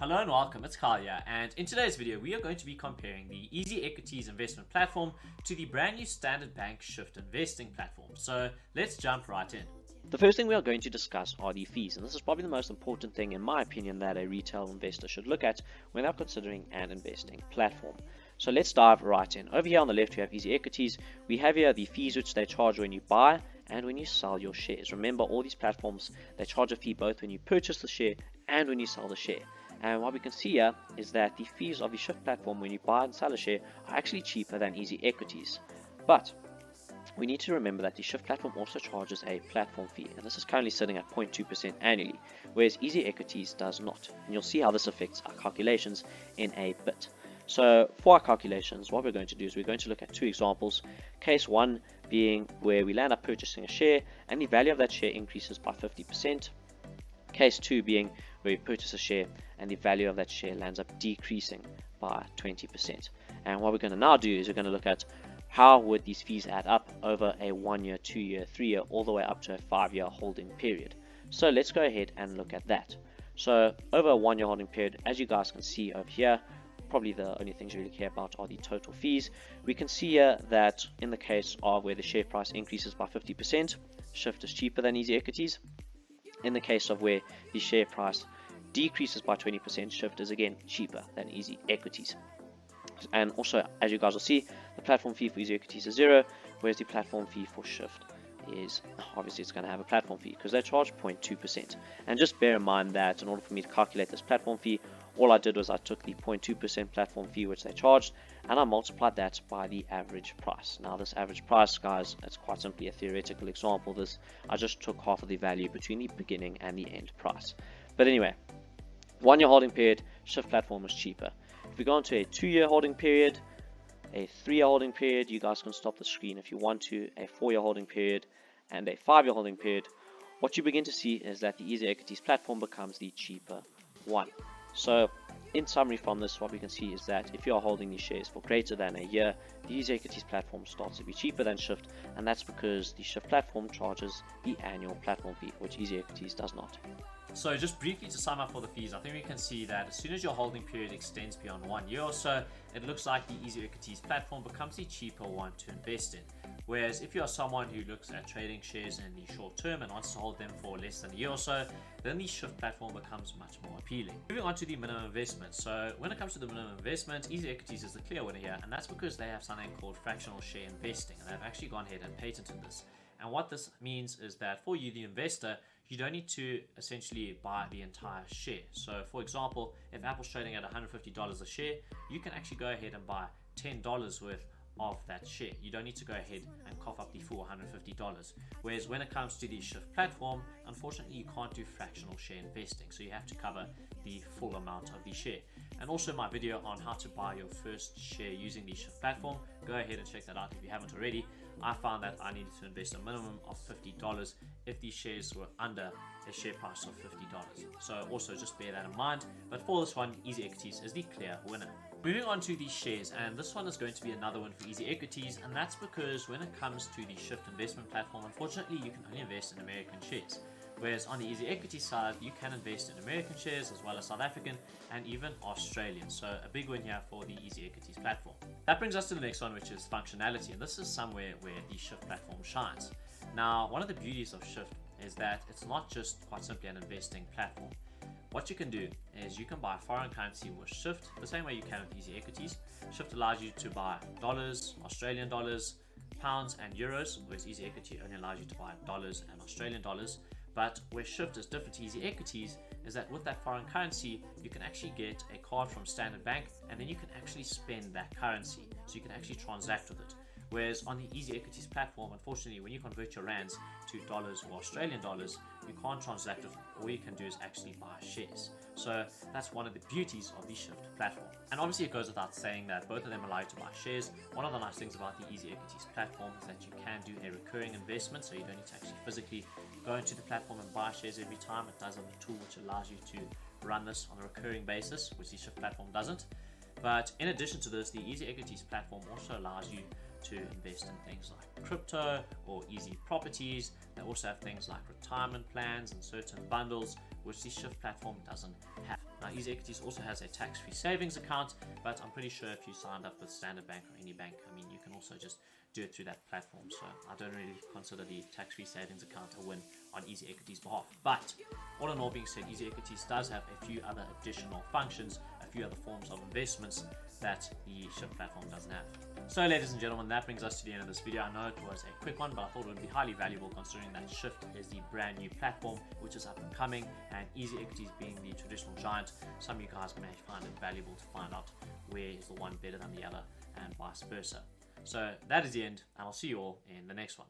Hello and welcome, it's Kyle here, and in today's video we are going to be comparing the EasyEquities investment platform to the brand new Standard Bank Shyft investing platform. So let's jump right in. The first thing we are going to discuss are the fees, and this is probably the most important thing in my opinion that a retail investor should look at when they're considering an investing platform. So let's dive right in. Over here on the left we have EasyEquities. We have here the fees which they charge when you buy and when you sell your shares. Remember, all these platforms, they charge a fee both when you purchase the share and when you sell the share. And what we can see here is that the fees of the Shyft platform when you buy and sell a share are actually cheaper than EasyEquities. But we need to remember that the Shyft platform also charges a platform fee, and this is currently sitting at 0.2% annually, whereas EasyEquities does not. And you'll see how this affects our calculations in a bit. So for our calculations, what we're going to do is we're going to look at two examples. Case 1 being where we land up purchasing a share and the value of that share increases by 50%. Case 2 being where we purchase a share and the value of that share lands up decreasing by 20%. And what we're going to now do is we're going to look at how would these fees add up over a 1 year, 2 year, 3 year, all the way up to a 5 year holding period. So let's go ahead and look at that. So over a 1 year holding period, as you guys can see over here, probably the only things you really care about are the total fees. We can see here that in the case of where the share price increases by 50%, Shyft is cheaper than EasyEquities. In the case of where the share price decreases by 20%, Shyft is again cheaper than EasyEquities. And also, as you guys will see, the platform fee for EasyEquities is 0, whereas the platform fee for Shyft is, obviously it's going to have a platform fee because they charge 0.2%. And just bear in mind that in order for me to calculate this platform fee, all I did was I took the 0.2% platform fee which they charged and I multiplied that by the average price. Now this average price, guys, it's quite simply a theoretical example. I just took half of the value between the beginning and the end price. But anyway, 1 year holding period, Shyft platform is cheaper. If we go into a 2 year holding period, a 3 year holding period, you guys can stop the screen if you want to, a 4 year holding period, and a 5 year holding period, what you begin to see is that the EasyEquities platform becomes the cheaper one. So in summary from this, what we can see is that if you are holding these shares for greater than a year, the EasyEquities platform starts to be cheaper than Shyft, and that's because the Shyft platform charges the annual platform fee, which EasyEquities does not. So just briefly to sum up for the fees, I think we can see that as soon as your holding period extends beyond 1 year or so, it looks like the EasyEquities platform becomes the cheaper one to invest in. Whereas if you are someone who looks at trading shares in the short term and wants to hold them for less than a year or so, then the Shyft platform becomes much more appealing. Moving on to the minimum investment. So when it comes to the minimum investment, EasyEquities is the clear winner here, and that's because they have something called fractional share investing, and they've actually gone ahead and patented this. And what this means is that for you, the investor, you don't need to essentially buy the entire share. So for example, if Apple's trading at $150 a share, you can actually go ahead and buy $10 worth of that share. You don't need to go ahead and cough up the full $150. Whereas when it comes to the Shyft platform, unfortunately you can't do fractional share investing, so you have to cover the full amount of the share. And also my video on how to buy your first share using the Shyft platform, go ahead and check that out if you haven't already. I found that I needed to invest a minimum of $50 if these shares were under a share price of $50. So also just bear that in mind. But for this one, EasyEquities is the clear winner. Moving on to the shares, and this one is going to be another one for EasyEquities, and that's because when it comes to the Shyft investment platform, unfortunately you can only invest in American shares. Whereas on the EasyEquities side, you can invest in American shares as well as South African and even Australian. So a big win here for the EasyEquities platform. That brings us to the next one, which is functionality, and this is somewhere where the Shyft platform shines. Now, one of the beauties of Shyft is that it's not just quite simply an investing platform. What you can do is you can buy foreign currency with Shyft the same way you can with EasyEquities. Shyft allows you to buy dollars, Australian dollars, pounds and euros, whereas EasyEquity only allows you to buy dollars and Australian dollars. But where Shyft is different to EasyEquities is that with that foreign currency, you can actually get a card from Standard Bank and then you can actually spend that currency. So you can actually transact with it. Whereas on the EasyEquities platform, unfortunately, when you convert your rands to dollars or Australian dollars, you can't transact with it. All you can do is actually buy shares. So that's one of the beauties of the Shyft platform. And obviously it goes without saying that both of them allow you to buy shares. One of the nice things about the EasyEquities platform is that you can do a recurring investment, so you don't need to actually physically go into the platform and buy shares every time. It does have a tool which allows you to run this on a recurring basis, which the Shyft platform doesn't. But in addition to this, the EasyEquities platform also allows you to invest in things like crypto or easy properties. They also have things like retirement plans and certain bundles which the Shyft platform doesn't have. Now, EasyEquities also has a tax-free savings account, but I'm pretty sure if you signed up with Standard Bank or any bank, I mean, you can also just do it through that platform. So I don't really consider the tax-free savings account a win on EasyEquities' behalf. But all in all being said, EasyEquities does have a few other additional functions, a few other forms of investments that the Shyft platform doesn't have. So ladies and gentlemen, that brings us to the end of this video. I know it was a quick one, but I thought it would be highly valuable considering that Shyft is the brand new platform which is up and coming, and EasyEquities being the traditional giant, some of you guys may find it valuable to find out where is the one better than the other and vice versa. So that is the end, and I'll see you all in the next one.